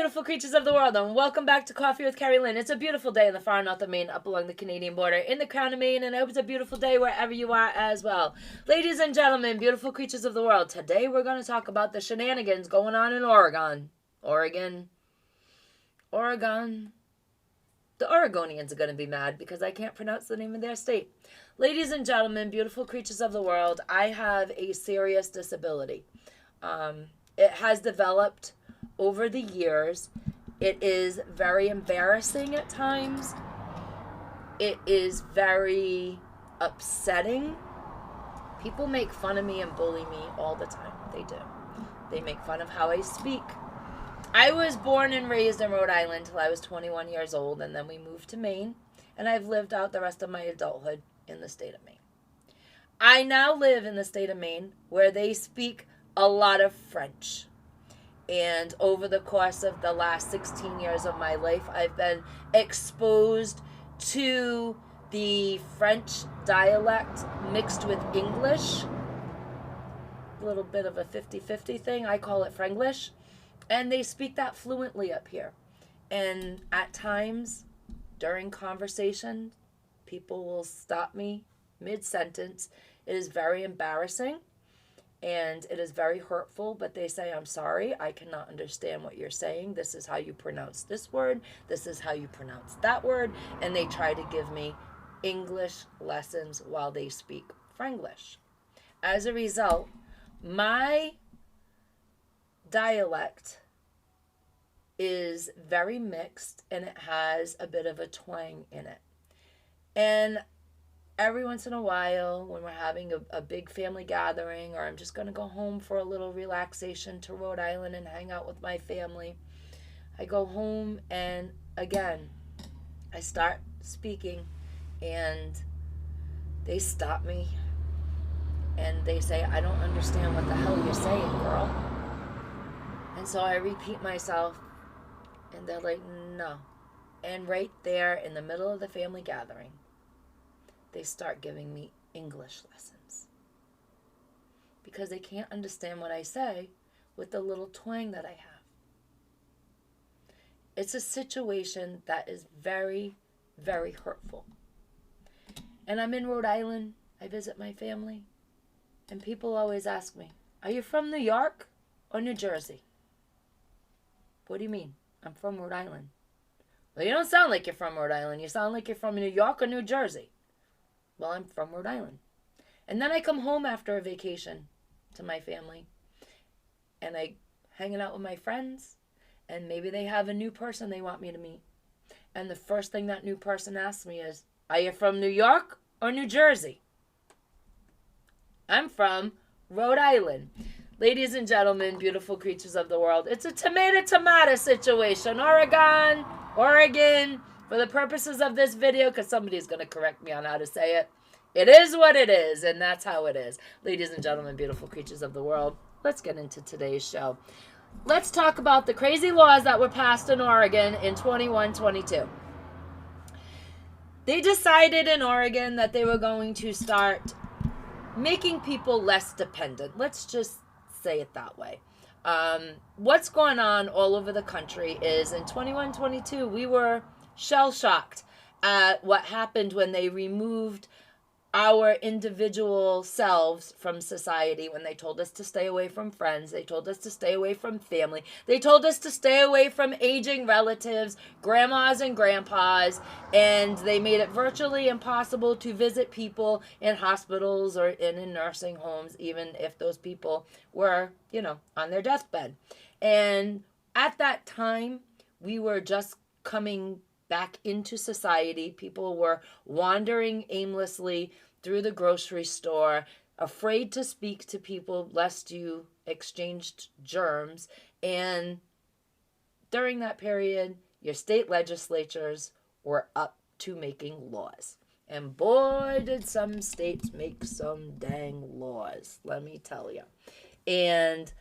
beautiful creatures of the world, and welcome back to Coffee with Kerri-Lynn. It's a beautiful day in the far north of Maine, up along the Canadian border, in the crown of Maine, and I hope it's a beautiful day wherever you are as well. Ladies and gentlemen, beautiful creatures of the world, today we're going to talk about the shenanigans going on in Oregon. Oregon. The Oregonians are going to be mad because I can't pronounce the name of their state. Ladies and gentlemen, beautiful creatures of the world, I have a serious disability. It has developed over the years. It is very embarrassing at times. It is very upsetting. People make fun of me and bully me all the time. They do. They make fun of how I speak. I was born and raised in Rhode Island till I was 21 years old, and then we moved to Maine, and I've lived out the rest of my adulthood in the state of Maine. I now live in the state of Maine where they speak a lot of French. And over the course of the last 16 years of my life, I've been exposed to the French dialect mixed with English. A little bit of a 50-50 thing. I call it Franglish. And they speak that fluently up here. And at times, during conversation, people will stop me mid-sentence. It is very embarrassing. And it is very hurtful, but they say, I'm sorry, I cannot understand what you're saying. This is how you pronounce this word. This is how you pronounce that word. And they try to give me English lessons while they speak Franglish. As a result, my dialect is very mixed, and it has a bit of a twang in it. And every once in a while, when we're having a big family gathering, or I'm just going to go home for a little relaxation to Rhode Island and hang out with my family, I go home and, again, I start speaking, and they stop me, and they say, I don't understand what the hell you're saying, girl. And so I repeat myself, and they're like, no. And right there in the middle of the family gathering, they start giving me English lessons because they can't understand what I say with the little twang that I have. It's a situation that is very, very hurtful. And I'm in Rhode Island. I visit my family. And people always ask me, are you from New York or New Jersey? What do you mean? I'm from Rhode Island. Well, you don't sound like you're from Rhode Island. You sound like you're from New York or New Jersey. Well, I'm from Rhode Island. And then I come home after a vacation to my family. And I hanging out with my friends. And maybe they have a new person they want me to meet. And the first thing that new person asks me is, are you from New York or New Jersey? I'm from Rhode Island. Ladies and gentlemen, beautiful creatures of the world, it's a tomato situation. Oregon. For the purposes of this video, because somebody's going to correct me on how to say it, it is what it is, and that's how it is. Ladies and gentlemen, beautiful creatures of the world, let's get into today's show. Let's talk about the crazy laws that were passed in Oregon in 21-22. They decided in Oregon that they were going to start making people less dependent. Let's just say it that way. What's going on all over the country is in 21-22, we were shell-shocked at what happened when they removed our individual selves from society, when they told us to stay away from friends, they told us to stay away from family, they told us to stay away from aging relatives, grandmas and grandpas, and they made it virtually impossible to visit people in hospitals or in nursing homes, even if those people were, on their deathbed. And at that time, we were just coming back into society. People were wandering aimlessly through the grocery store, afraid to speak to people lest you exchanged germs. And during that period, your state legislatures were up to making laws. And boy, did some states make some dang laws, let me tell you. And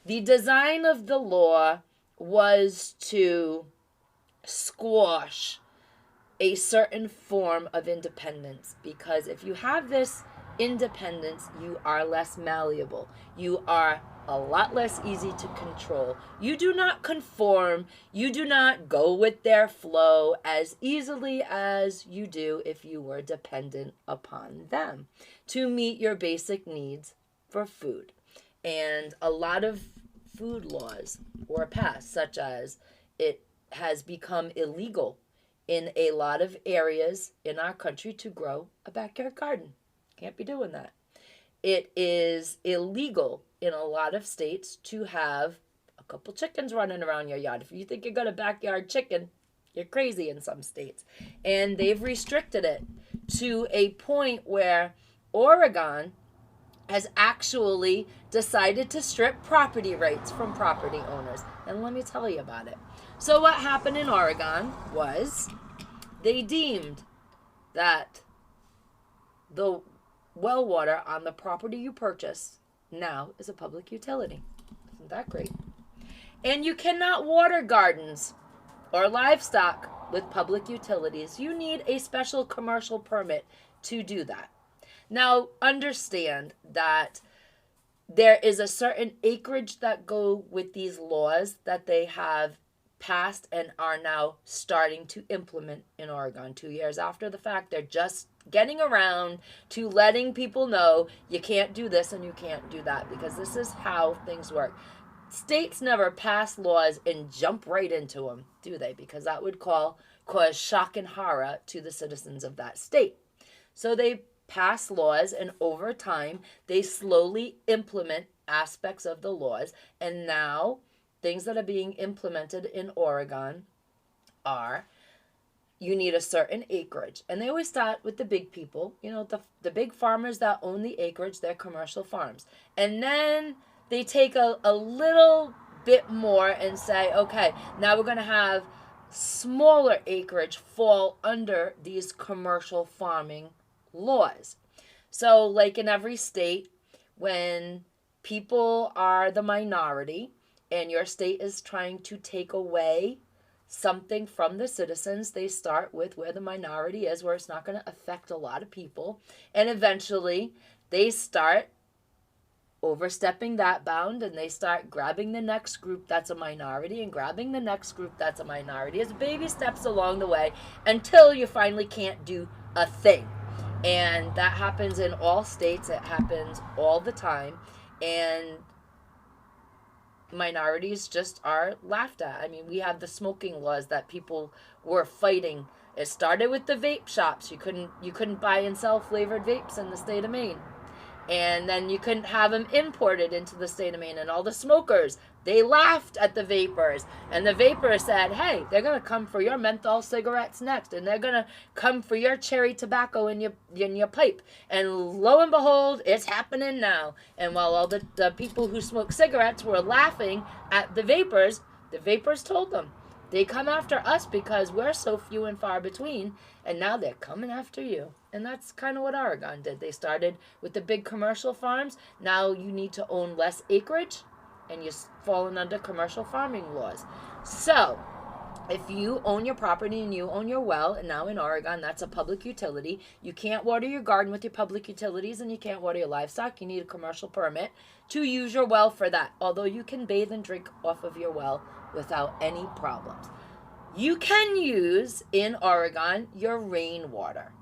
the design of the law was to squash a certain form of independence, because if you have this independence, you are less malleable. You are a lot less easy to control. You do not conform. You do not go with their flow as easily as you do if you were dependent upon them to meet your basic needs for food. And a lot of food laws were passed, such as it has become illegal in a lot of areas in our country to grow a backyard garden. Can't be doing that. It is illegal in a lot of states to have a couple chickens running around your yard. If you think you're going to backyard chicken, you're crazy in some states. And they've restricted it to a point where Oregon has actually decided to strip property rights from property owners. And let me tell you about it. So what happened in Oregon was they deemed that the well water on the property you purchase now is a public utility. Isn't that great? And you cannot water gardens or livestock with public utilities. You need a special commercial permit to do that. Now, understand that there is a certain acreage that go with these laws that they have passed and are now starting to implement in Oregon. 2 years after the fact, they're just getting around to letting people know you can't do this and you can't do that, because this is how things work. States never pass laws and jump right into them, do they? Because that would cause shock and horror to the citizens of that state. So they pass laws, and over time they slowly implement aspects of the laws. And now things that are being implemented in Oregon are, you need a certain acreage. And they always start with the big people, you know, the big farmers that own the acreage, they're commercial farms. And then they take a little bit more and say, okay, now we're going to have smaller acreage fall under these commercial farming laws. So like in every state, when people are the minority and your state is trying to take away something from the citizens, they start with where the minority is, where it's not going to affect a lot of people. And eventually they start overstepping that bound, and they start grabbing the next group that's a minority and grabbing the next group that's a minority as baby steps along the way until you finally can't do a thing. And that happens in all states. It happens all the time. And minorities just are laughed at. I mean, we have the smoking laws that people were fighting. It started with the vape shops. You couldn't buy and sell flavored vapes in the state of Maine. And then you couldn't have them imported into the state of Maine. And all the smokers, they laughed at the vapors. And the vapors said, hey, they're going to come for your menthol cigarettes next. And they're going to come for your cherry tobacco in your pipe. And lo and behold, it's happening now. And while all the people who smoke cigarettes were laughing at the vapors told them, they come after us because we're so few and far between, and now they're coming after you. And that's kind of what Oregon did. They started with the big commercial farms. Now you need to own less acreage, and you're falling under commercial farming laws. So if you own your property and you own your well, and now in Oregon, that's a public utility, you can't water your garden with your public utilities, and you can't water your livestock. You need a commercial permit to use your well for that, although you can bathe and drink off of your well without any problems. You can use, in Oregon, your rainwater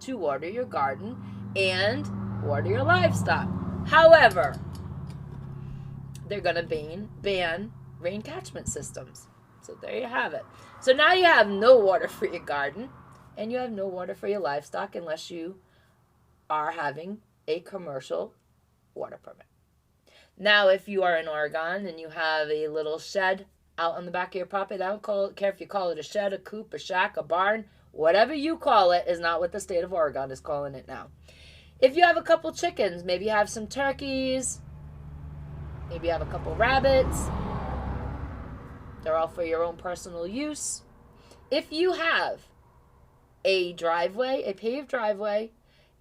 to water your garden and water your livestock. However, they're going to ban rain catchment systems. So there you have it. So now you have no water for your garden, and you have no water for your livestock unless you are having a commercial water permit. Now, if you are in Oregon and you have a little shed out on the back of your property, I don't care if you call it a shed, a coop, a shack, a barn, whatever you call it is not what the state of Oregon is calling it now. If you have a couple chickens, maybe you have some turkeys, maybe you have a couple rabbits, they're all for your own personal use. If you have a driveway, a paved driveway,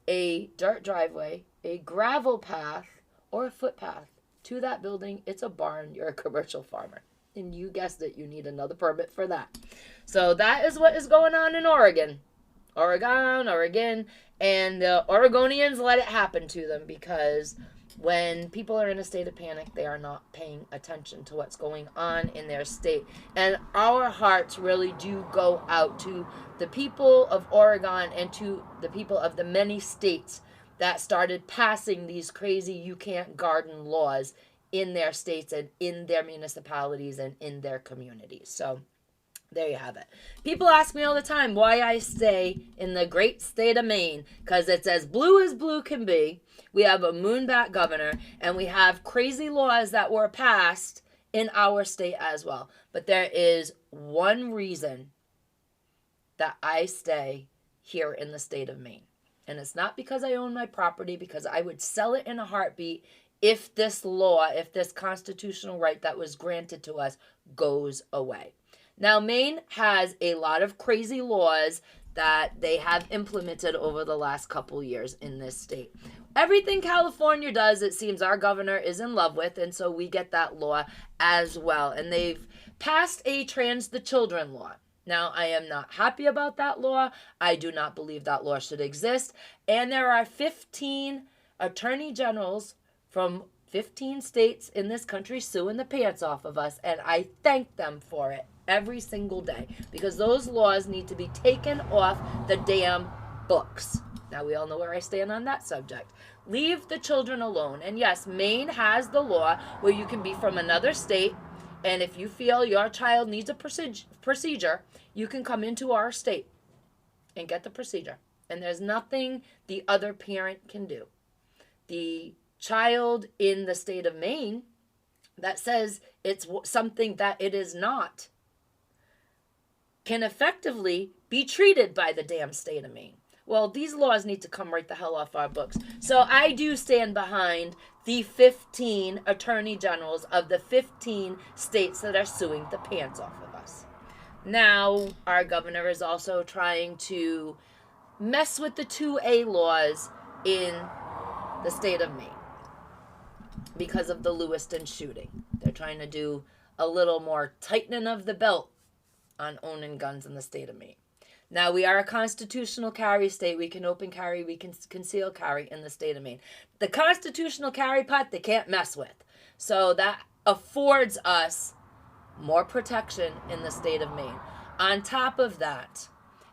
a dirt driveway, a gravel path, or a footpath to that building, it's a barn, you're a commercial farmer. And you guessed it, you need another permit for that. So that is what is going on in Oregon. Oregon, and the Oregonians let it happen to them because When people are in a state of panic, they are not paying attention to what's going on in their state. And our hearts really do go out to the people of Oregon and to the people of the many states that started passing these crazy you can't garden laws in their states and in their municipalities and in their communities. So there you have it. People ask me all the time why I stay in the great state of Maine, because it's as blue can be. We have a moonbat governor, and we have crazy laws that were passed in our state as well. But there is one reason that I stay here in the state of Maine. And it's not because I own my property, because I would sell it in a heartbeat if this law, if this constitutional right that was granted to us goes away. Now, Maine has a lot of crazy laws that they have implemented over the last couple years in this state. Everything California does, it seems our governor is in love with, and so we get that law as well. And they've passed a trans the children law. Now, I am not happy about that law. I do not believe that law should exist. And there are 15 attorney generals from 15 states in this country suing the pants off of us, and I thank them for it every single day, because those laws need to be taken off the damn books. Now, we all know where I stand on that subject. Leave the children alone. And yes, Maine has the law where you can be from another state, and if you feel your child needs a procedure, you can come into our state and get the procedure. And there's nothing the other parent can do. The child in the state of Maine that says it's something that it is not can effectively be treated by the damn state of Maine. Well, these laws need to come right the hell off our books. So I do stand behind the 15 attorney generals of the 15 states that are suing the pants off of us. Now, our governor is also trying to mess with the 2A laws in the state of Maine because of the Lewiston shooting. They're trying to do a little more tightening of the belt on owning guns in the state of Maine. Now, we are a constitutional carry state. We can open carry, we can conceal carry in the state of Maine. The constitutional carry pot, they can't mess with. So that affords us more protection in the state of Maine. On top of that,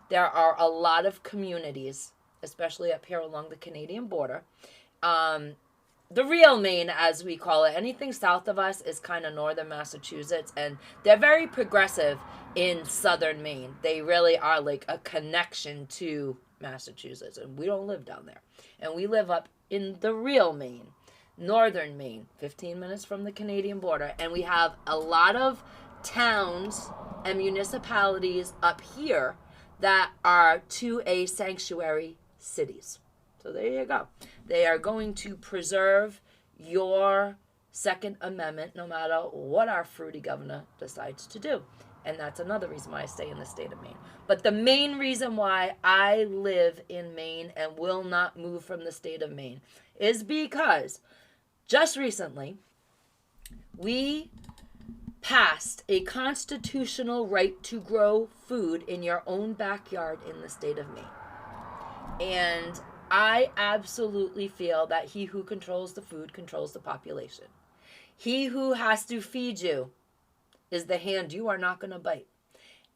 there are a lot of communities, especially up here along the Canadian border. The real Maine, as we call it, anything south of us is kind of northern Massachusetts, and they're very progressive in southern Maine. They really are like a connection to Massachusetts, and we don't live down there. And we live up in the real Maine, northern Maine, 15 minutes from the Canadian border, and we have a lot of towns and municipalities up here that are 2A sanctuary cities. So there you go. They are going to preserve your Second Amendment no matter what our fruity governor decides to do. And that's another reason why I stay in the state of Maine. But the main reason why I live in Maine and will not move from the state of Maine is because just recently we passed a constitutional right to grow food in your own backyard in the state of Maine. And I absolutely feel that he who controls the food controls the population. He who has to feed you is the hand you are not going to bite.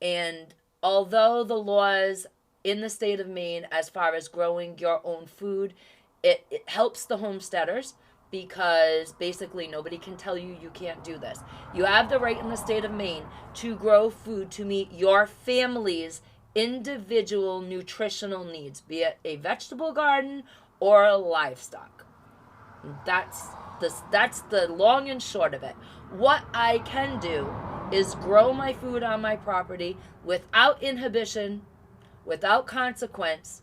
And although the laws in the state of Maine, as far as growing your own food, it helps the homesteaders, because basically nobody can tell you you can't do this. You have the right in the state of Maine to grow food to meet your family's individual nutritional needs, be it a vegetable garden or a livestock. That's the long and short of it. What I can do is grow my food on my property without inhibition, without consequence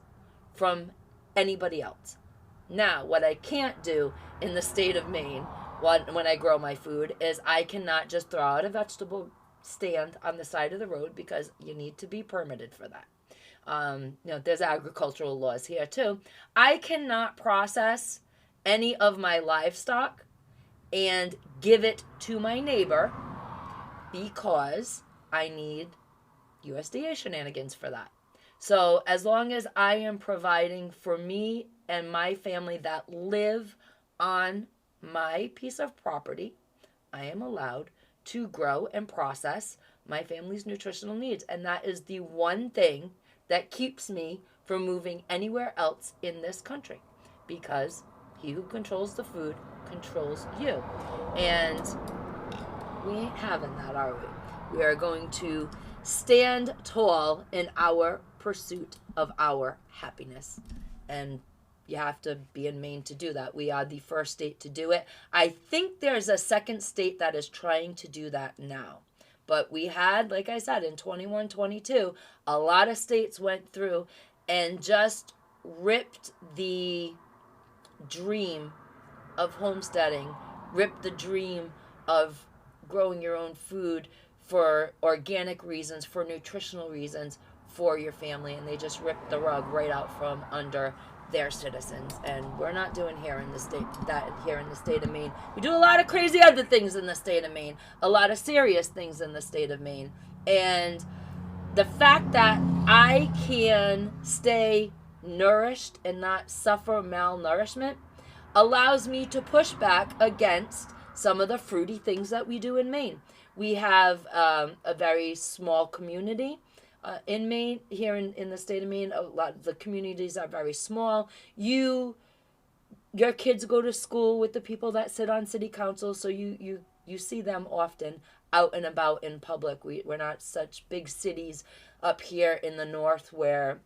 from anybody else. Now, what I can't do in the state of Maine when I grow my food is I cannot just throw out a vegetable stand on the side of the road, because you need to be permitted for that. There's agricultural laws here too. I cannot process any of my livestock and give it to my neighbor, because I need USDA shenanigans for that. So as long as I am providing for me and my family that live on my piece of property, I am allowed to grow and process my family's nutritional needs. And that is the one thing that keeps me from moving anywhere else in this country, because he who controls the food controls you. And we ain't having that, are we? We are going to stand tall in our pursuit of our happiness. And you have to be in Maine to do that. We are the first state to do it. I think there's a second state that is trying to do that now. But we had, like I said, in 21, 22, a lot of states went through and just ripped the dream of homesteading, ripped the dream of growing your own food for organic reasons, for nutritional reasons, for your family. And they just ripped the rug right out from under their citizens. And we're not doing here in the state of Maine. We do a lot of crazy other things in the state of Maine, a lot of serious things in the state of Maine. And the fact that I can stay nourished and not suffer malnourishment allows me to push back against some of the fruity things that we do in Maine. We have a very small community in Maine, here in the state of Maine. A lot of the communities are very small. Your kids go to school with the people that sit on city council, so you see them often out and about in public. We're not such big cities up here in the north where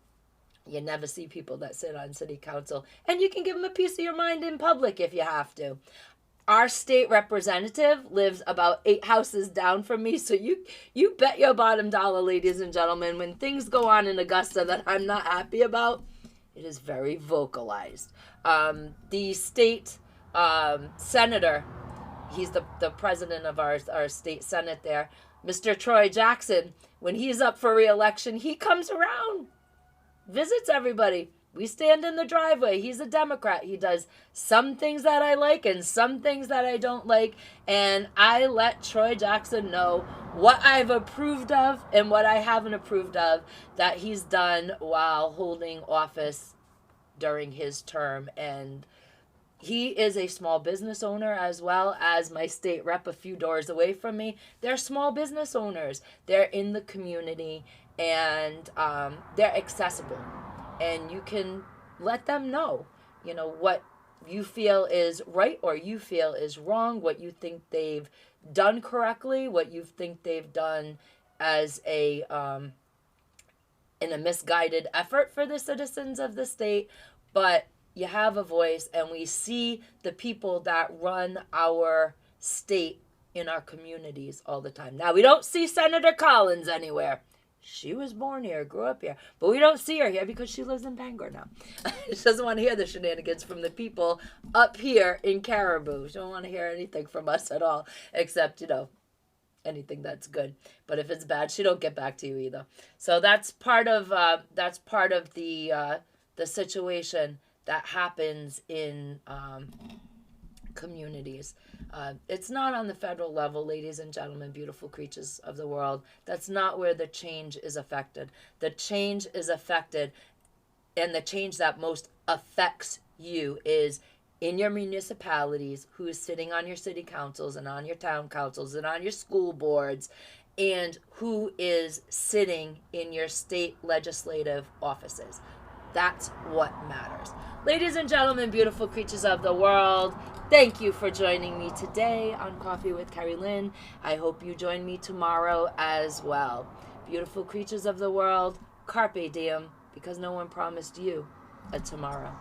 you never see people that sit on city council, and you can give them a piece of your mind in public if you have to. Our state representative lives about 8 houses down from me, so you bet your bottom dollar, ladies and gentlemen, when things go on in Augusta that I'm not happy about, it is very vocalized. The state senator, he's the president of our state senate there, Mr. Troy Jackson, when he's up for re-election, he comes around, visits everybody. We stand in the driveway. He's a Democrat. He does some things that I like and some things that I don't like. And I let Troy Jackson know what I've approved of and what I haven't approved of that he's done while holding office during his term. And he is a small business owner as well as my state rep a few doors away from me. They're small business owners. They're in the community, and they're accessible. And you can let them know, what you feel is right or you feel is wrong, what you think they've done correctly, what you think they've done as in a misguided effort for the citizens of the state. But you have a voice, and we see the people that run our state in our communities all the time. Now, we don't see Senator Collins anywhere. She was born here, grew up here, but we don't see her here because she lives in Bangor now. She doesn't want to hear the shenanigans from the people up here in Caribou. She don't want to hear anything from us at all, except, anything that's good. But if it's bad, she don't get back to you either. So that's part of the situation that happens in communities. It's not on the federal level, ladies and gentlemen, beautiful creatures of the world. That's not where the change is affected. The change is affected, and the change that most affects you is in your municipalities, who is sitting on your city councils and on your town councils and on your school boards, and who is sitting in your state legislative offices. That's what matters. Ladies and gentlemen, beautiful creatures of the world, thank you for joining me today on Coffee with Kerri-Lynn. I hope you join me tomorrow as well. Beautiful creatures of the world, carpe diem, because no one promised you a tomorrow.